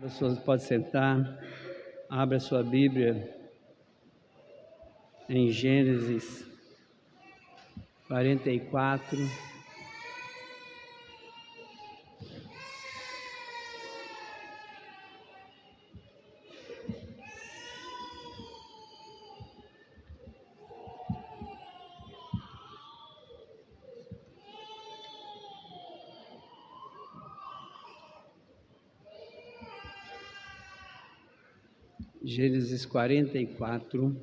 Pessoas pode sentar, abra sua Bíblia em Gênesis 44. Gênesis 44.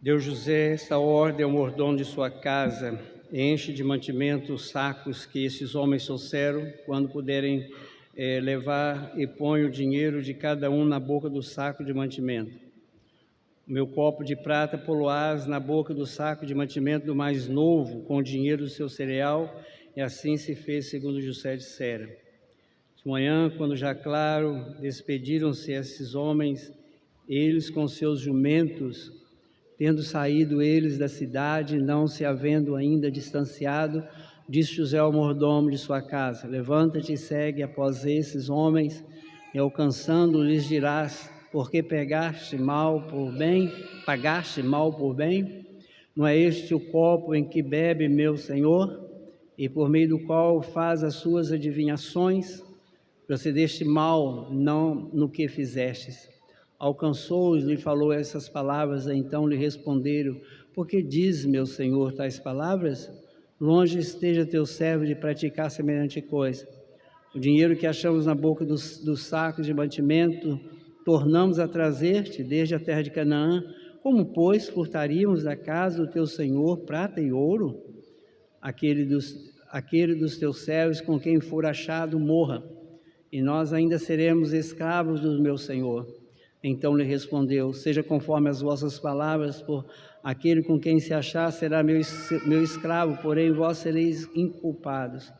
Deu José esta ordem ao mordomo de sua casa: enche de mantimento os sacos que esses homens trouxeram, quando puderem levar, e põe o dinheiro de cada um na boca do saco de mantimento. O meu copo de prata poloás na boca do saco de mantimento do mais novo, com o dinheiro do seu cereal, e assim se fez segundo José dissera. De manhã, quando já claro, despediram-se esses homens, eles com seus jumentos, tendo saído eles da cidade, não se havendo ainda distanciado, disse José ao mordomo de sua casa: levanta-te e segue após esses homens, e alcançando-lhes dirás: porque pagaste mal por bem? Não é este o copo em que bebe meu senhor, e por meio do qual faz as suas adivinhações? Procedeste mal, não no que fizestes. Alcançou-os, lhe falou essas palavras, então lhe responderam: por que diz meu senhor tais palavras? Longe esteja teu servo de praticar semelhante coisa. O dinheiro que achamos na boca dos sacos de mantimento tornamos a trazer-te desde a terra de Canaã. Como, pois, furtaríamos da casa do teu senhor prata e ouro? Aquele dos teus servos com quem for achado morra, e nós ainda seremos escravos do meu senhor. Então lhe respondeu: seja conforme as vossas palavras, por aquele com quem se achar será meu escravo, porém vós sereis inculpados.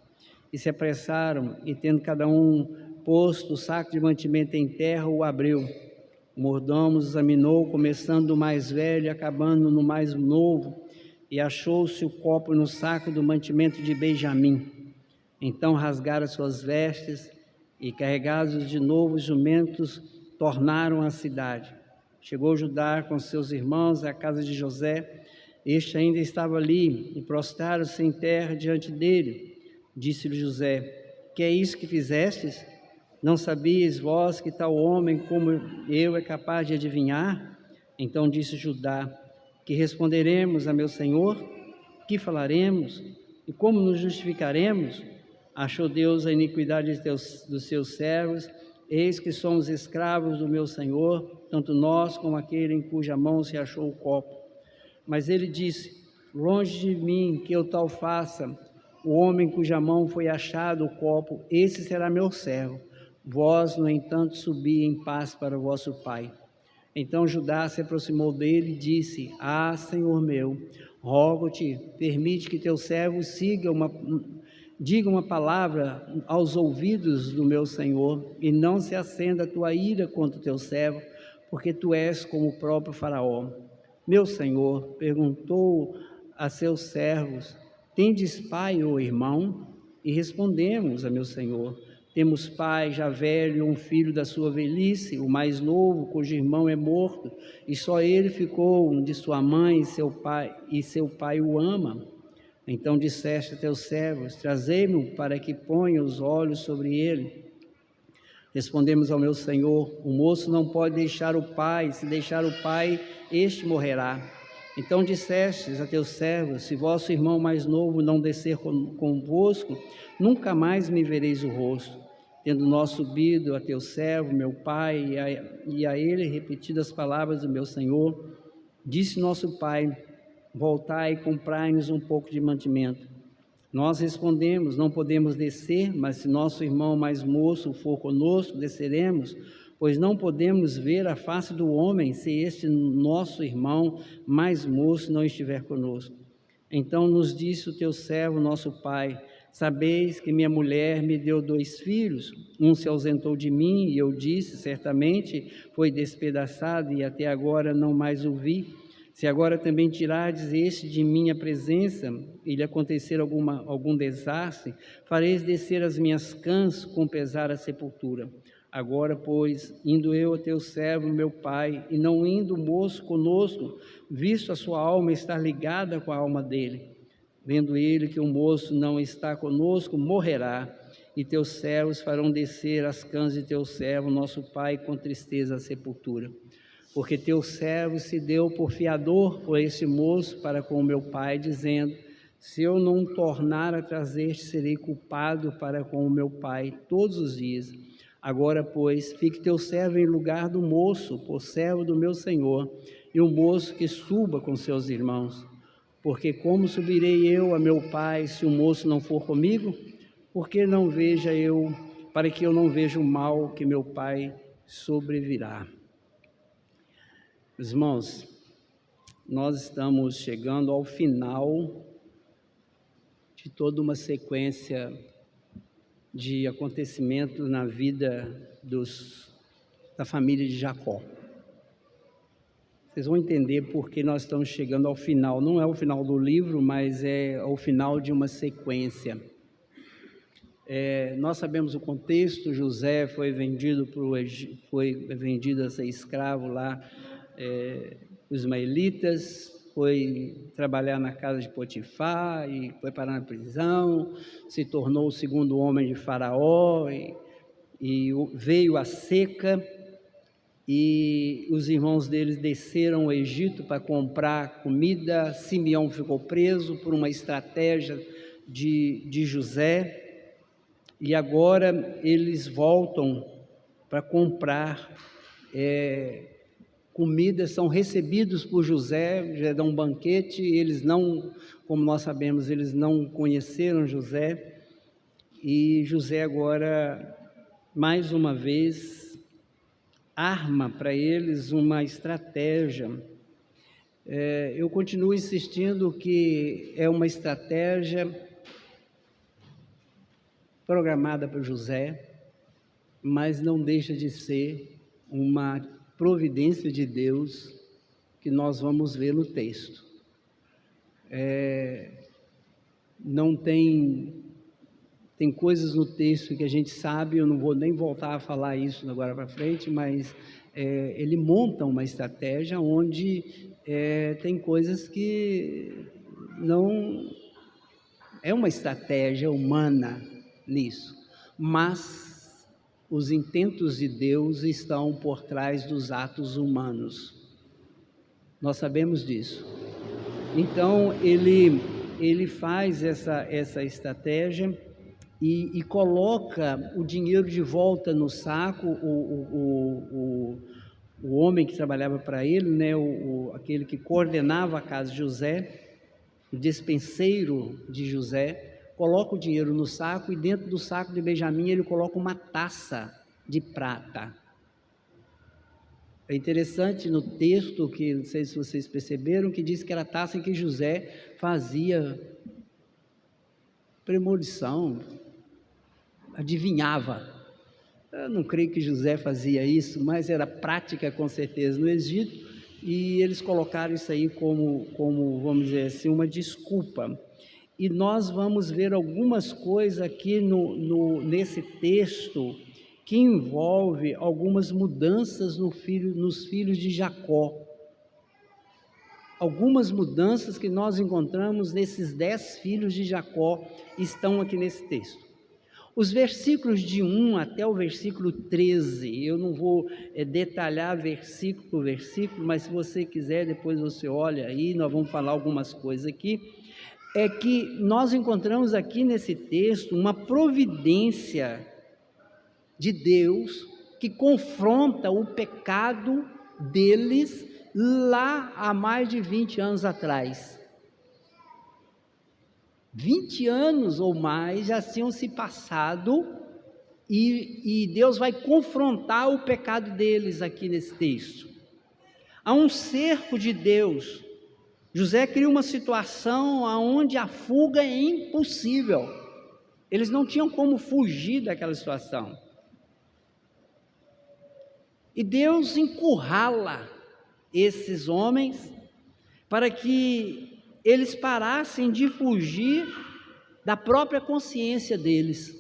E se apressaram, e tendo cada um posto o saco de mantimento em terra, o abriu. O mordomo examinou, começando do mais velho e acabando no mais novo, e achou-se o copo no saco do mantimento de Benjamim. Então rasgaram suas vestes, e carregados de novo os jumentos, tornaram à cidade. Chegou Judá com seus irmãos à casa de José. Este ainda estava ali, e prostraram-se em terra diante dele. Disse-lhe José: que é isso que fizestes? Não sabias vós que tal homem como eu é capaz de adivinhar? Então disse Judá: que responderemos a meu senhor? Que falaremos? E como nos justificaremos? Achou Deus a iniquidade dos seus servos, eis que somos escravos do meu senhor, tanto nós como aquele em cuja mão se achou o copo. Mas ele disse: longe de mim que eu tal faça. O homem cuja mão foi achado o copo, esse será meu servo. Vós, no entanto, subi em paz para o vosso pai. Então Judá se aproximou dele e disse: ah, Senhor meu, rogo-te, permite que teu servo diga uma palavra aos ouvidos do meu senhor, e não se acenda a tua ira contra o teu servo, porque tu és como o próprio Faraó. Meu senhor perguntou a seus servos: tendes pai ou irmão? E respondemos a meu senhor: temos pai já velho, um filho da sua velhice, o mais novo, cujo irmão é morto, e só ele ficou de sua mãe, e seu pai o ama. Então disseste a teus servos: trazei-mo para que ponha os olhos sobre ele. Respondemos ao meu senhor: o moço não pode deixar o pai, se deixar o pai, este morrerá. Então dissestes a teus servos: se vosso irmão mais novo não descer convosco, nunca mais me vereis o rosto. Tendo nós subido a teu servo, meu pai, e a ele repetido as palavras do meu senhor, disse nosso pai: voltai e comprai-nos um pouco de mantimento. Nós respondemos: não podemos descer, mas se nosso irmão mais moço for conosco, desceremos, pois não podemos ver a face do homem se este nosso irmão mais moço não estiver conosco. Então nos disse o teu servo, nosso pai: Sabeis que minha mulher me deu 2 filhos, um se ausentou de mim, e eu disse, certamente foi despedaçado, e até agora não mais o vi. Se agora também tirardes este de minha presença, e lhe acontecer algum desastre, fareis descer as minhas cãs com pesar à sepultura. Agora, pois, indo eu a teu servo, meu pai, e não indo o moço conosco, visto a sua alma estar ligada com a alma dele, vendo ele que o moço não está conosco, morrerá, e teus servos farão descer as cãs de teu servo, nosso pai, com tristeza à sepultura. Porque teu servo se deu por fiador por esse moço para com o meu pai, dizendo, se eu não tornar a trazer-te, serei culpado para com o meu pai todos os dias. Agora, pois, fique teu servo em lugar do moço, por servo do meu senhor, e o moço que suba com seus irmãos. Porque como subirei eu a meu pai, se o moço não for comigo? Porque não veja eu, para que eu não veja o mal que meu pai sobrevirá. Irmãos, nós estamos chegando ao final de toda uma sequência de acontecimentos na vida da família de Jacó. Vocês vão entender por que nós estamos chegando ao final. Não é o final do livro, mas é o final de uma sequência. Nós sabemos o contexto. José foi vendido a ser escravo lá, os ismaelitas, foi trabalhar na casa de Potifar e foi parar na prisão, se tornou o segundo homem de Faraó e veio a seca. E os irmãos deles desceram ao Egito para comprar comida. Simeão ficou preso por uma estratégia de José, e agora eles voltam para comprar comida, são recebidos por José, já dá um banquete. Eles não, como nós sabemos, eles não conheceram José, e José agora, mais uma vez, arma para eles uma estratégia. Eu continuo insistindo que é uma estratégia programada por José, mas não deixa de ser uma providência de Deus que nós vamos ver no texto. Não tem coisas no texto que a gente sabe, eu não vou nem voltar a falar isso agora para frente, mas ele monta uma estratégia onde tem coisas que não é uma estratégia humana nisso, mas os intentos de Deus estão por trás dos atos humanos. Nós sabemos disso. Então ele faz essa estratégia e coloca o dinheiro de volta no saco. O homem que trabalhava para ele, né, aquele que coordenava a casa de José, o despenseiro de José, coloca o dinheiro no saco, e dentro do saco de Benjamim ele coloca uma taça de prata. É interessante no texto, que não sei se vocês perceberam, que diz que era a taça em que José fazia premonição, adivinhava. Eu não creio que José fazia isso, mas era prática com certeza no Egito, e eles colocaram isso aí como vamos dizer assim, uma desculpa. E nós vamos ver algumas coisas aqui nesse texto que envolve algumas mudanças nos filhos de Jacó. Algumas mudanças que nós encontramos nesses 10 filhos de Jacó estão aqui nesse texto. Os versículos de 1 até o versículo 13, eu não vou detalhar versículo por versículo, mas se você quiser, depois você olha aí, nós vamos falar algumas coisas aqui. É que nós encontramos aqui nesse texto uma providência de Deus que confronta o pecado deles lá há mais de 20 anos atrás. 20 anos ou mais já tinham se passado, e Deus vai confrontar o pecado deles aqui nesse texto. Há um cerco de Deus. José cria uma situação onde a fuga é impossível. Eles não tinham como fugir daquela situação. E Deus encurrala esses homens para que eles parassem de fugir da própria consciência deles.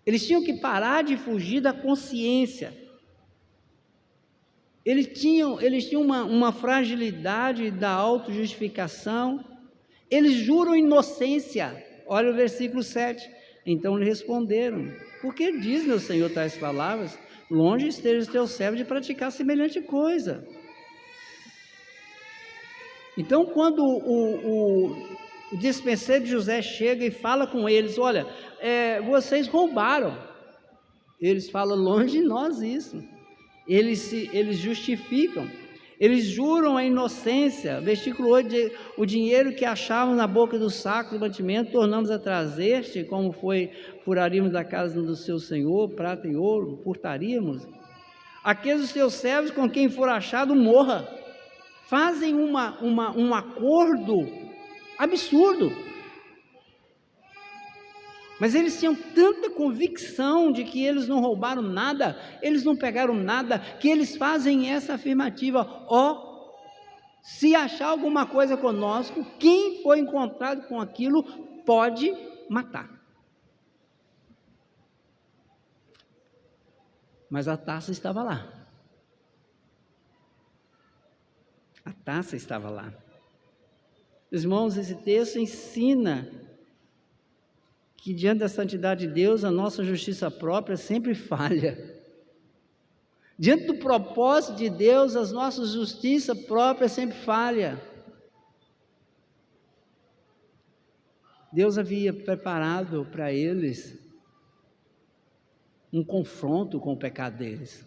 Eles tinham que parar de fugir da consciência. Eles tinham uma fragilidade da autojustificação. Eles juram inocência. Olha o versículo 7. Então lhe responderam: por que diz meu Senhor tais palavras? Longe esteja o teu servo de praticar semelhante coisa. Então, quando o dispenseiro de José chega e fala com eles: olha, vocês roubaram. Eles falam: longe de nós isso. Eles justificam, eles juram a inocência. Versículo 8: o dinheiro que achávamos na boca do saco de mantimento, tornamos a trazer-te, como foi, furaríamos da casa do seu senhor, prata e ouro, furtaríamos. Aqueles os teus servos com quem for achado, morra. Fazem um acordo absurdo. Mas eles tinham tanta convicção de que eles não roubaram nada, eles não pegaram nada, que eles fazem essa afirmativa: se achar alguma coisa conosco, quem foi encontrado com aquilo pode matar. Mas a taça estava lá. A taça estava lá. Irmãos, esse texto ensina que diante da santidade de Deus, a nossa justiça própria sempre falha. Diante do propósito de Deus, a nossa justiça própria sempre falha. Deus havia preparado para eles um confronto com o pecado deles.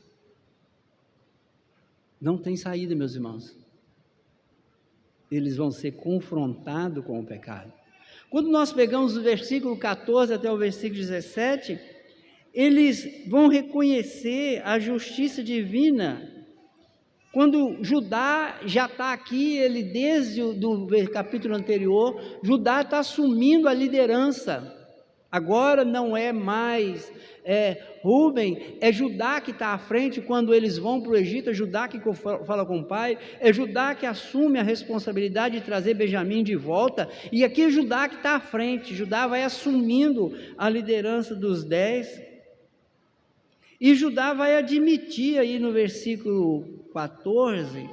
Não tem saída, meus irmãos. Eles vão ser confrontados com o pecado. Quando nós pegamos o versículo 14 até o versículo 17, eles vão reconhecer a justiça divina. Quando Judá já está aqui, ele desde o capítulo anterior, Judá está assumindo a liderança. Agora não é mais Rúben, é Judá que está à frente. Quando eles vão para o Egito, é Judá que fala com o pai, é Judá que assume a responsabilidade de trazer Benjamim de volta, e aqui é Judá que está à frente. Judá vai assumindo a liderança dos 10, e Judá vai admitir aí no versículo 14,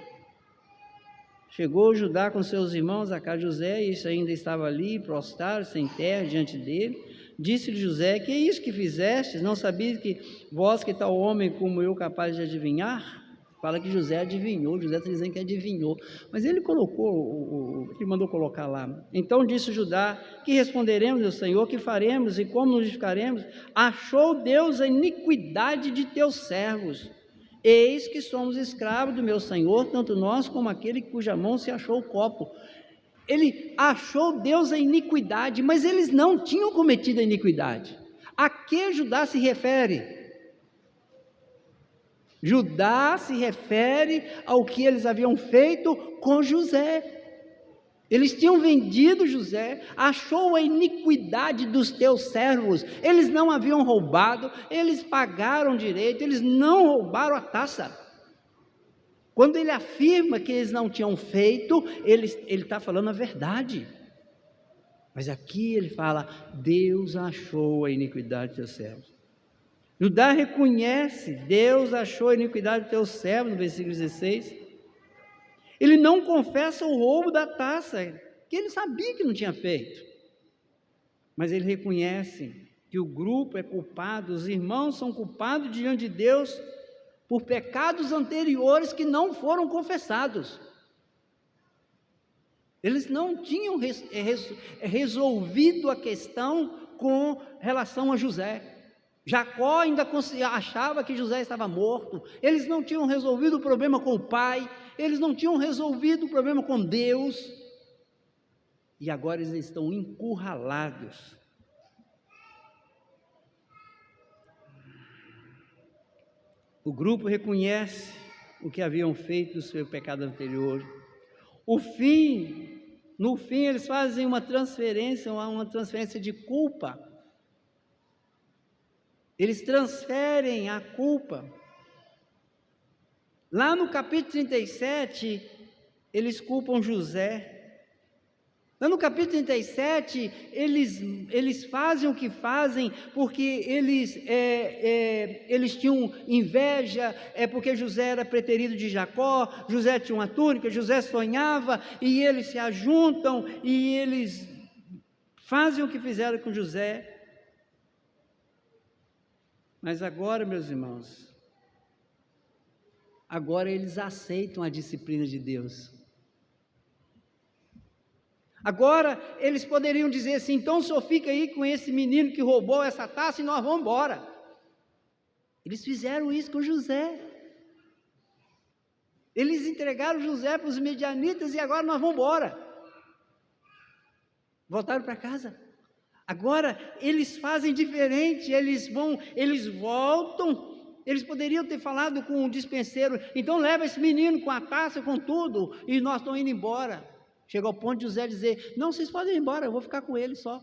chegou Judá com seus irmãos a casa de José, e isso ainda estava ali, prostrado, sem terra, diante dele. Disse-lhe José: que é isso que fizestes? Não sabias que vós, que tal homem como eu, capaz de adivinhar? Fala que José adivinhou. José está dizendo que adivinhou, mas ele colocou, ele mandou colocar lá. Então disse Judá: que responderemos ao Senhor? Que faremos e como nos justificaremos? Achou Deus a iniquidade de teus servos. Eis que somos escravos do meu Senhor, tanto nós como aquele cuja mão se achou o copo. Ele achou Deus a iniquidade, mas eles não tinham cometido a iniquidade. A que Judá se refere? Judá se refere ao que eles haviam feito com José. Eles tinham vendido José, achou a iniquidade dos teus servos. Eles não haviam roubado, eles pagaram direito, eles não roubaram a taça. Quando ele afirma que eles não tinham feito, ele está falando a verdade. Mas aqui ele fala: Deus achou a iniquidade dos teus servos. Judá reconhece: Deus achou a iniquidade dos teus servos, no versículo 16. Ele não confessa o roubo da taça, que ele sabia que não tinha feito. Mas ele reconhece que o grupo é culpado, os irmãos são culpados diante de Deus por pecados anteriores que não foram confessados. Eles não tinham resolvido a questão com relação a José. Jacó ainda achava que José estava morto. Eles não tinham resolvido o problema com o pai. Eles não tinham resolvido o problema com Deus. E agora eles estão encurralados. O grupo reconhece o que haviam feito do seu pecado anterior. O fim No fim, eles fazem uma transferência de culpa. Eles transferem a culpa. Lá no capítulo 37, eles culpam José. Lá no capítulo 37, eles fazem o que fazem porque eles tinham inveja, porque José era preterido de Jacó, José tinha uma túnica, José sonhava, e eles se ajuntam, e eles fazem o que fizeram com José. Mas agora, meus irmãos, agora eles aceitam a disciplina de Deus. Agora, eles poderiam dizer assim: então o senhor fica aí com esse menino que roubou essa taça e nós vamos embora. Eles fizeram isso com José. Eles entregaram José para os medianitas e agora nós vamos embora. Voltaram para casa. Agora, eles fazem diferente, eles voltam. Eles poderiam ter falado com o dispenseiro: então leva esse menino com a taça, com tudo, e nós estamos indo embora. Chegou ao ponto de José dizer: não, vocês podem ir embora, eu vou ficar com ele só.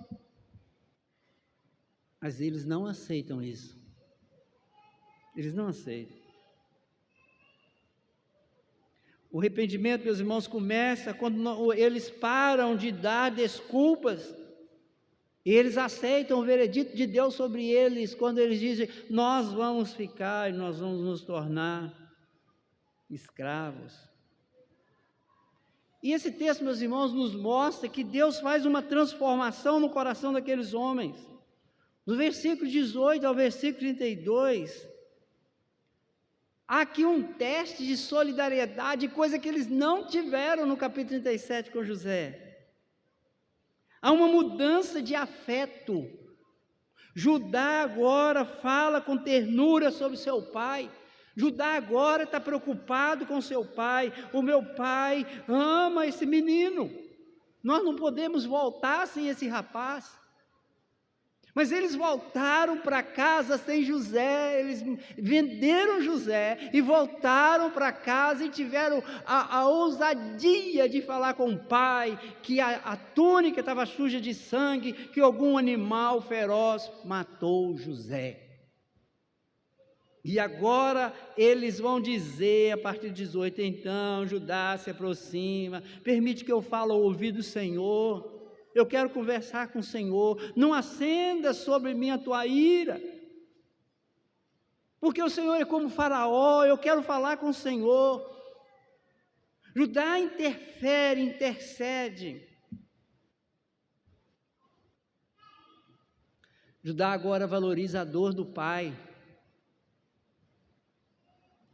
Mas eles não aceitam isso. Eles não aceitam. O arrependimento, meus irmãos, começa quando eles param de dar desculpas. E eles aceitam o veredito de Deus sobre eles, quando eles dizem: nós vamos ficar e nós vamos nos tornar escravos. E esse texto, meus irmãos, nos mostra que Deus faz uma transformação no coração daqueles homens. Do versículo 18 ao versículo 32, há aqui um teste de solidariedade, coisa que eles não tiveram no capítulo 37 com José. Há uma mudança de afeto. Judá agora fala com ternura sobre seu pai. Judá agora está preocupado com seu pai. O meu pai ama esse menino. Nós não podemos voltar sem esse rapaz. Mas eles voltaram para casa sem José, eles venderam José e voltaram para casa e tiveram a ousadia de falar com o pai que a túnica estava suja de sangue, que algum animal feroz matou José. E agora eles vão dizer, a partir de 18, então Judá se aproxima, permite que eu fale ao ouvido do Senhor, eu quero conversar com o Senhor, não acenda sobre mim a tua ira, porque o Senhor é como Faraó, eu quero falar com o Senhor. Judá interfere, intercede. Judá agora valoriza a dor do pai,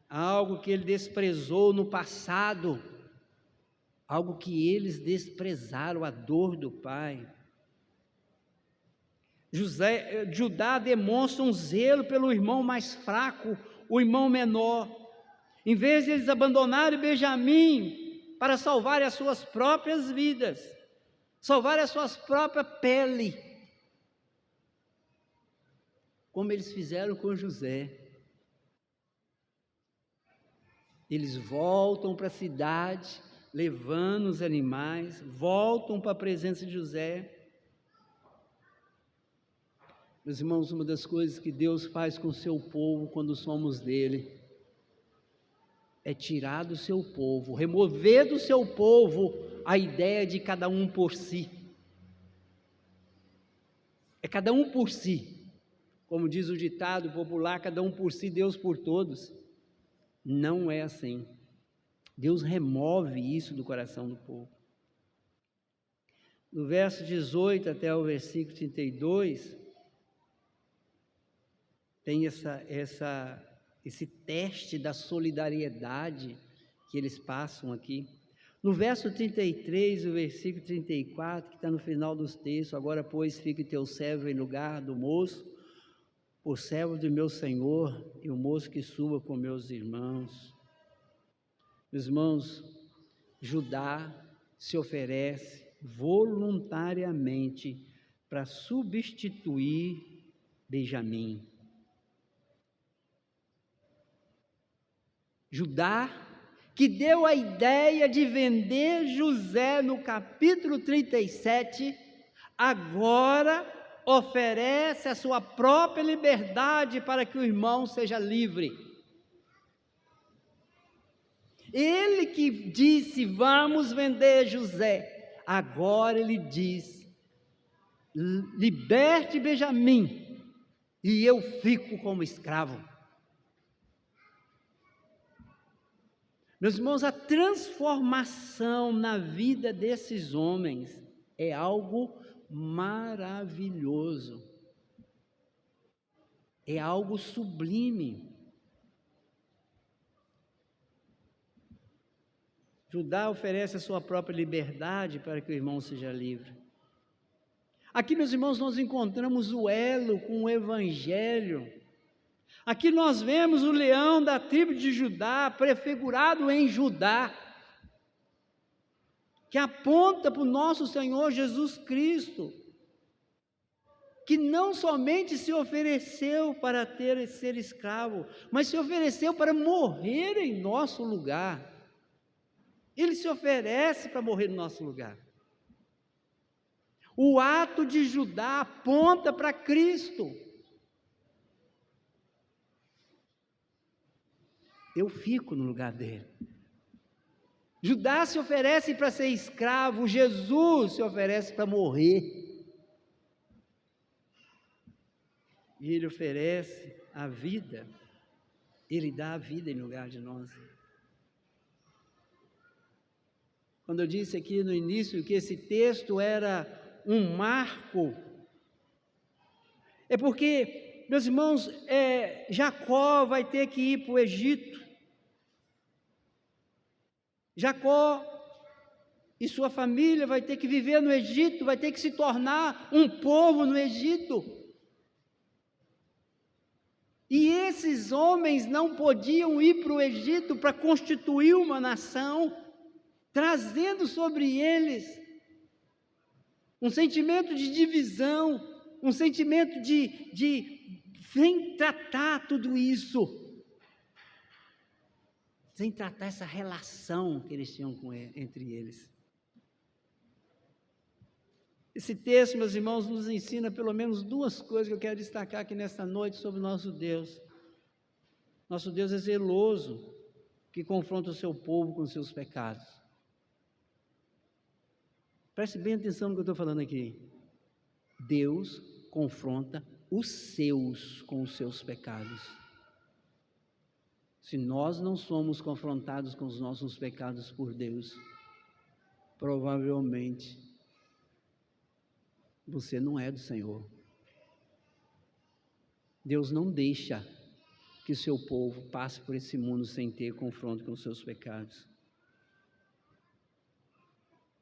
algo que ele desprezou no passado, algo que eles desprezaram, a dor do pai. Judá demonstra um zelo pelo irmão mais fraco, o irmão menor. Em vez de eles abandonarem Benjamim para salvarem as suas próprias vidas, salvarem a sua própria pele, como eles fizeram com José, eles voltam para a cidade, levando os animais, voltam para a presença de José. Meus irmãos, uma das coisas que Deus faz com o seu povo quando somos dele, é tirar do seu povo, remover do seu povo a ideia de cada um por si. É cada um por si. Como diz o ditado popular, cada um por si, Deus por todos. Não é assim. Deus remove isso do coração do povo. Do verso 18 até o versículo 32, tem esse teste da solidariedade que eles passam aqui. No verso 33, o versículo 34, que está no final dos textos: agora, pois, fique teu servo em lugar do moço, por servo do meu Senhor, e o moço que suba com meus irmãos. Meus irmãos, Judá se oferece voluntariamente para substituir Benjamim. Judá que deu a ideia de vender José no capítulo 37, agora oferece a sua própria liberdade para que o irmão seja livre. Ele que disse, vamos vender José, agora ele diz, liberte Benjamim, e eu fico como escravo. Meus irmãos, a transformação na vida desses homens é algo maravilhoso, é algo sublime. Judá oferece a sua própria liberdade para que o irmão seja livre. Aqui, meus irmãos, nós encontramos o elo com o Evangelho. Aqui nós vemos o leão da tribo de Judá, prefigurado em Judá, que aponta para o nosso Senhor Jesus Cristo, que não somente se ofereceu para ser escravo, mas se ofereceu para morrer em nosso lugar. Ele se oferece para morrer no nosso lugar. O ato de Judá aponta para Cristo. Eu fico no lugar dele. Judá se oferece para ser escravo, Jesus se oferece para morrer. E ele oferece a vida, ele dá a vida em lugar de nós. Quando eu disse aqui no início que esse texto era um marco, é porque, meus irmãos, Jacó vai ter que ir para o Egito. Jacó e sua família vai ter que viver no Egito, vai ter que se tornar um povo no Egito. E esses homens não podiam ir para o Egito para constituir uma nação, trazendo sobre eles um sentimento de divisão, um sentimento de sem tratar tudo isso, sem tratar essa relação que eles tinham entre eles. Esse texto, meus irmãos, nos ensina pelo menos duas coisas que eu quero destacar aqui nesta noite sobre o nosso Deus. Nosso Deus é zeloso, que confronta o seu povo com os seus pecados. Preste bem atenção no que eu estou falando aqui. Deus confronta os seus com os seus pecados. Se nós não somos confrontados com os nossos pecados por Deus, provavelmente você não é do Senhor. Deus não deixa que o seu povo passe por esse mundo sem ter confronto com os seus pecados.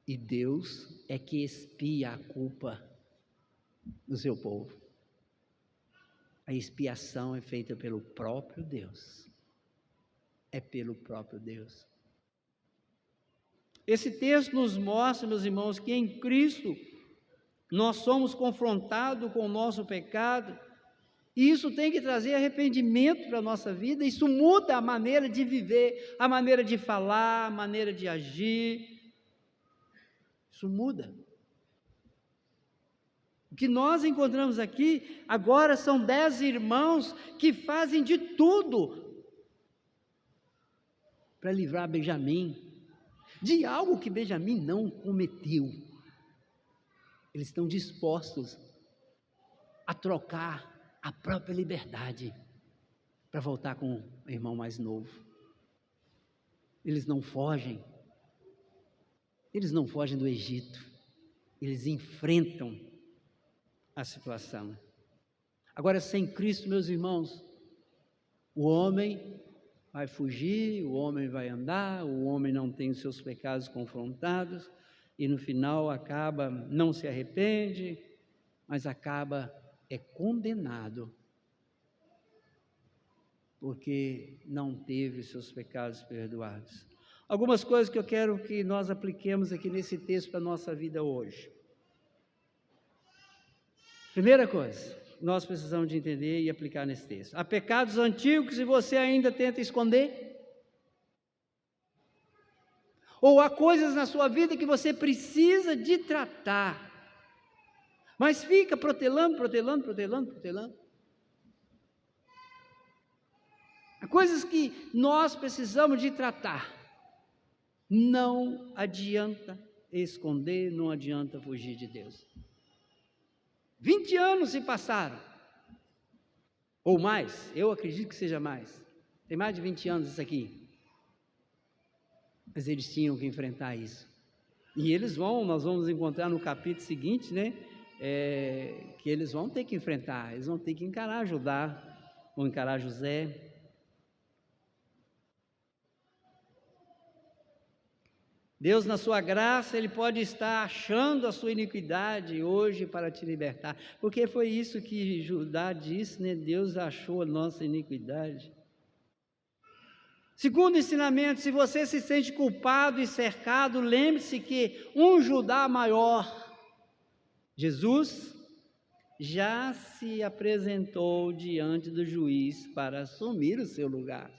E Deus é que expia a culpa do seu povo. A expiação é feita pelo próprio Deus. É pelo próprio Deus. Esse texto nos mostra, meus irmãos, que em Cristo nós somos confrontados com o nosso pecado, e isso tem que trazer arrependimento para a nossa vida. Isso muda a maneira de viver, a maneira de falar, a maneira de agir. Isso muda. O que nós encontramos aqui agora são 10 irmãos que fazem de tudo para livrar Benjamim de algo que Benjamim não cometeu. Eles estão dispostos a trocar a própria liberdade para voltar com o irmão mais novo. Eles não fogem. Eles não fogem do Egito, eles enfrentam a situação. Agora, sem Cristo, meus irmãos, o homem vai fugir, o homem vai andar, o homem não tem os seus pecados confrontados, e no final acaba, não se arrepende, mas acaba condenado, porque não teve os seus pecados perdoados. Algumas coisas que eu quero que nós apliquemos aqui nesse texto para a nossa vida hoje. Primeira coisa, nós precisamos de entender e aplicar nesse texto. Há pecados antigos que você ainda tenta esconder? Ou há coisas na sua vida que você precisa de tratar, mas fica protelando. Há coisas que nós precisamos de tratar. Não adianta esconder, não adianta fugir de Deus. 20 anos se passaram, ou mais, eu acredito que seja mais. Tem mais de 20 anos isso aqui. Mas eles tinham que enfrentar isso. E nós vamos encontrar no capítulo seguinte, né? Que eles vão ter que enfrentar, eles vão ter que encarar Judá, vão encarar José. Deus, na sua graça, Ele pode estar achando a sua iniquidade hoje para te libertar, porque foi isso que Judá disse, né? Deus achou a nossa iniquidade. Segundo ensinamento, se você se sente culpado e cercado, lembre-se que um Judá maior, Jesus, já se apresentou diante do juiz para assumir o seu lugar.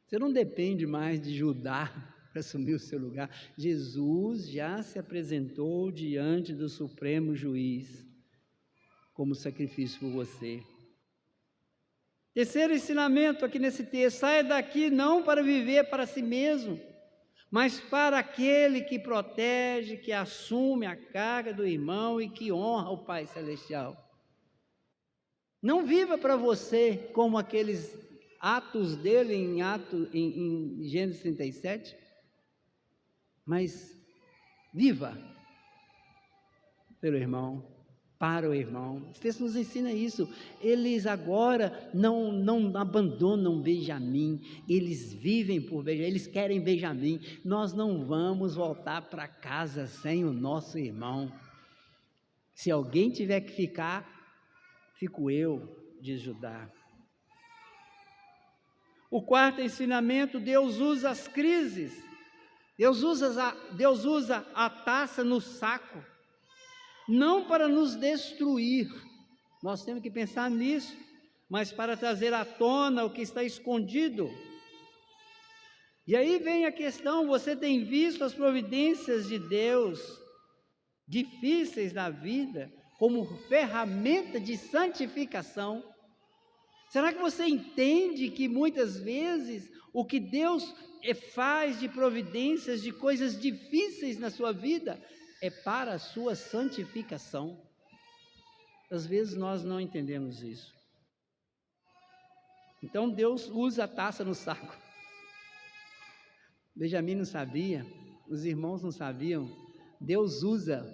Você não depende mais de Judá para assumir o seu lugar. Jesus já se apresentou diante do Supremo Juiz como sacrifício por você. Terceiro ensinamento aqui nesse texto: saia daqui não para viver para si mesmo, mas para aquele que protege, que assume a carga do irmão e que honra o Pai Celestial. Não viva para você como aqueles atos dele em Gênesis 37, mas viva pelo irmão, para o irmão. Esse texto nos ensina isso. Eles agora não abandonam Benjamim, eles vivem por Benjamim, eles querem Benjamim. Nós não vamos voltar para casa sem o nosso irmão. Se alguém tiver que ficar, fico eu, diz Judá. O quarto ensinamento: Deus usa as crises, Deus usa a taça no saco, não para nos destruir, nós temos que pensar nisso, mas para trazer à tona o que está escondido. E aí vem a questão: você tem visto as providências de Deus, difíceis na vida, como ferramenta de santificação? Será que você entende que muitas vezes o que Deus faz de providências, de coisas difíceis na sua vida, é para a sua santificação? Às vezes nós não entendemos isso. Então Deus usa a taça no saco. Benjamim não sabia, os irmãos não sabiam. Deus usa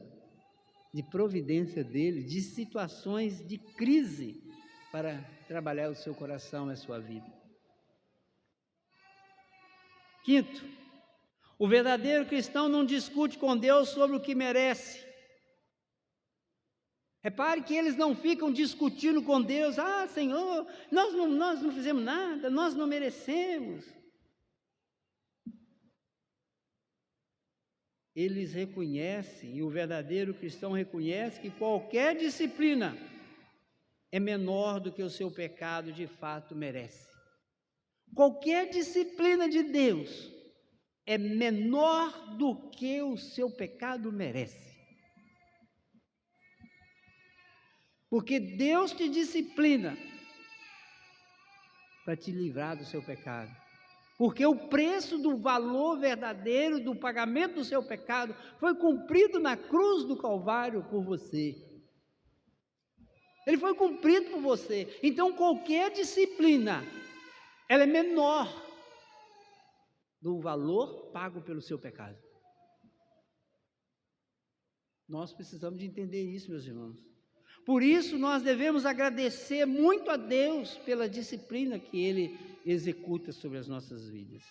de providência dele, de situações de crise, para trabalhar o seu coração e a sua vida. Quinto, o verdadeiro cristão não discute com Deus sobre o que merece. Repare que eles não ficam discutindo com Deus: ah, Senhor, nós não fizemos nada, nós não merecemos. Eles reconhecem, e o verdadeiro cristão reconhece, que qualquer disciplina é menor do que o seu pecado de fato merece. Qualquer disciplina de Deus é menor do que o seu pecado merece. Porque Deus te disciplina para te livrar do seu pecado. Porque o preço do valor verdadeiro do pagamento do seu pecado foi cumprido na cruz do Calvário por você. Ele foi cumprido por você. Então qualquer disciplina, ela é menor do valor pago pelo seu pecado. Nós precisamos de entender isso, meus irmãos. Por isso nós devemos agradecer muito a Deus pela disciplina que Ele executa sobre as nossas vidas.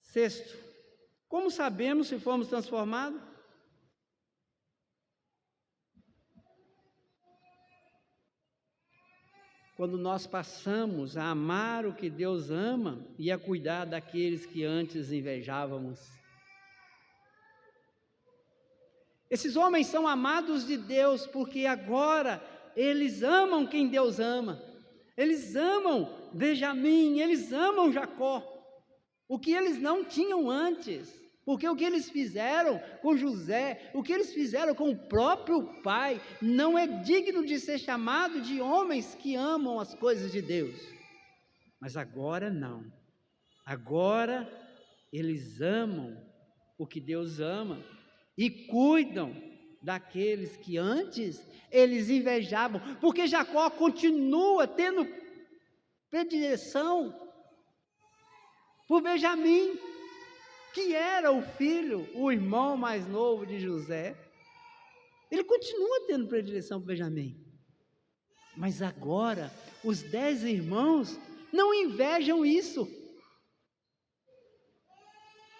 Sexto, como sabemos se fomos transformados? Quando nós passamos a amar o que Deus ama e a cuidar daqueles que antes invejávamos. Esses homens são amados de Deus porque agora eles amam quem Deus ama. Eles amam Benjamim, eles amam Jacó, o que eles não tinham antes. Porque o que eles fizeram com José, o que eles fizeram com o próprio pai, não é digno de ser chamado de homens que amam as coisas de Deus. Mas agora não. Agora eles amam o que Deus ama e cuidam daqueles que antes eles invejavam, porque Jacó continua tendo predileção por Benjamim, que era o filho, o irmão mais novo de José. Ele continua tendo predileção por Benjamim, mas agora os 10 irmãos não invejam isso,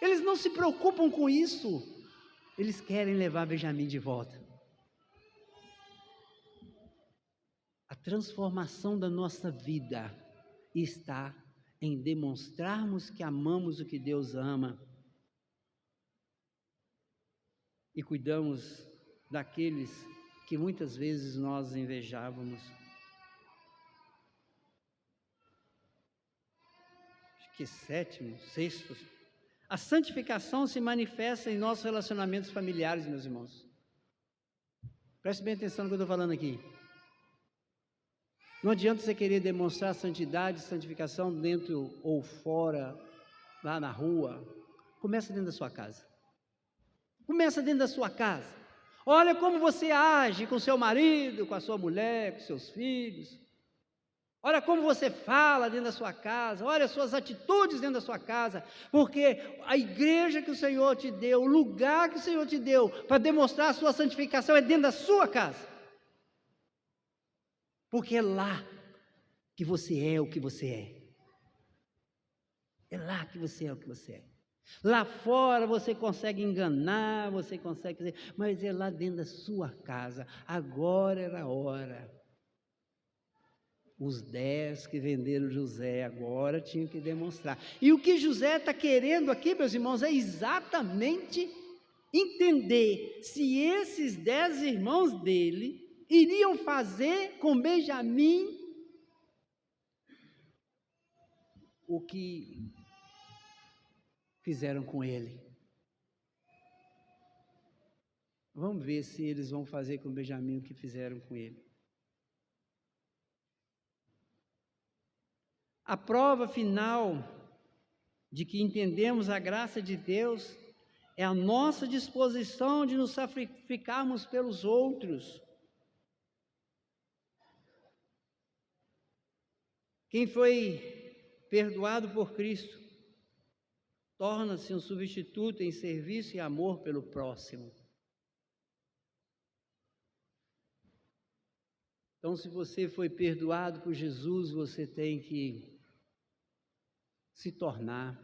eles não se preocupam com isso, eles querem levar Benjamim de volta. A transformação da nossa vida está em demonstrarmos que amamos o que Deus ama e cuidamos daqueles que muitas vezes nós invejávamos. Acho que sexto. A santificação se manifesta em nossos relacionamentos familiares, meus irmãos. Preste bem atenção no que eu estou falando aqui. Não adianta você querer demonstrar santidade e santificação dentro ou fora, lá na rua. Começa dentro da sua casa. Começa dentro da sua casa. Olha como você age com seu marido, com a sua mulher, com seus filhos. Olha como você fala dentro da sua casa. Olha as suas atitudes dentro da sua casa. Porque a igreja que o Senhor te deu, o lugar que o Senhor te deu para demonstrar a sua santificação é dentro da sua casa. Porque é lá que você é o que você é. É lá que você é o que você é. Lá fora você consegue enganar, você consegue dizer, mas é lá dentro da sua casa. Agora era a hora. Os 10 que venderam José agora tinham que demonstrar. E o que José está querendo aqui, meus irmãos, é exatamente entender se esses 10 irmãos dele iriam fazer com Benjamim o que fizeram com ele. Vamos ver se eles vão fazer com Benjamim o que fizeram com ele. A prova final de que entendemos a graça de Deus é a nossa disposição de nos sacrificarmos pelos outros. Quem foi perdoado por Cristo torna-se um substituto em serviço e amor pelo próximo. Então, se você foi perdoado por Jesus, você tem que se tornar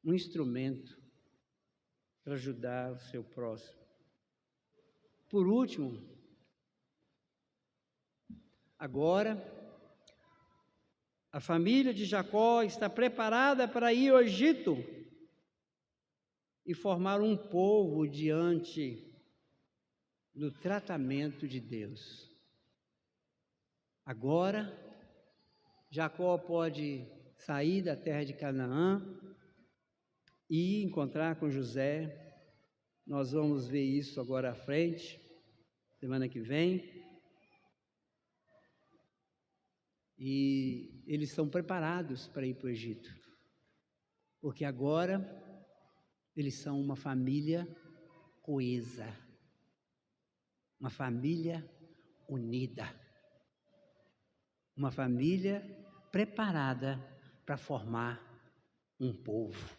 um instrumento para ajudar o seu próximo. Por último, agora, a família de Jacó está preparada para ir ao Egito e formar um povo diante do tratamento de Deus. Agora, Jacó pode sair da terra de Canaã e encontrar com José. Nós vamos ver isso agora à frente, semana que vem. E eles são preparados para ir para o Egito, porque agora eles são uma família coesa, uma família unida, uma família preparada para formar um povo.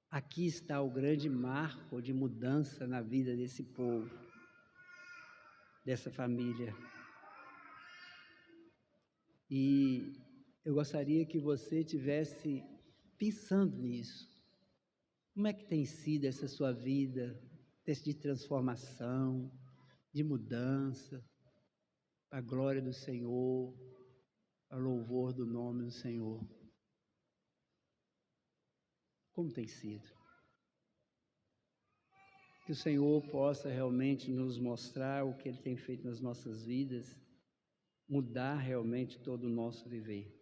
Aqui está o grande marco de mudança na vida desse povo, dessa família. E eu gostaria que você estivesse pensando nisso. Como é que tem sido essa sua vida de transformação, de mudança, para a glória do Senhor, para louvor do nome do Senhor? Como tem sido? Que o Senhor possa realmente nos mostrar o que Ele tem feito nas nossas vidas mudar realmente todo o nosso viver.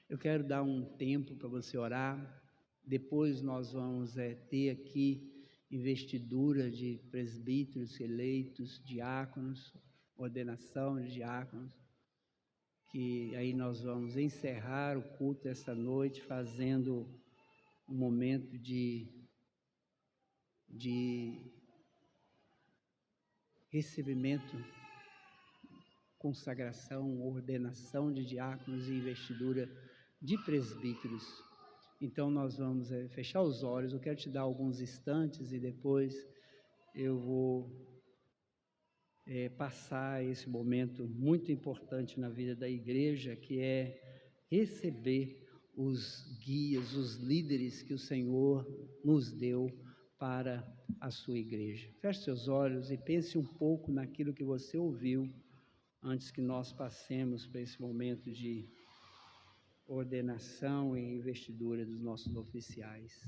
Eu quero dar um tempo para você orar. Depois nós vamos ter aqui investidura de presbíteros eleitos, diáconos, ordenação de diáconos, que aí nós vamos encerrar o culto esta noite fazendo um momento de recebimento, consagração, ordenação de diáconos e investidura de presbíteros. Então nós vamos fechar os olhos. Eu quero te dar alguns instantes e depois eu vou passar esse momento muito importante na vida da igreja, que é receber os guias, os líderes que o Senhor nos deu para a sua igreja. Feche seus olhos e pense um pouco naquilo que você ouviu antes que nós passemos para esse momento de ordenação e investidura dos nossos oficiais.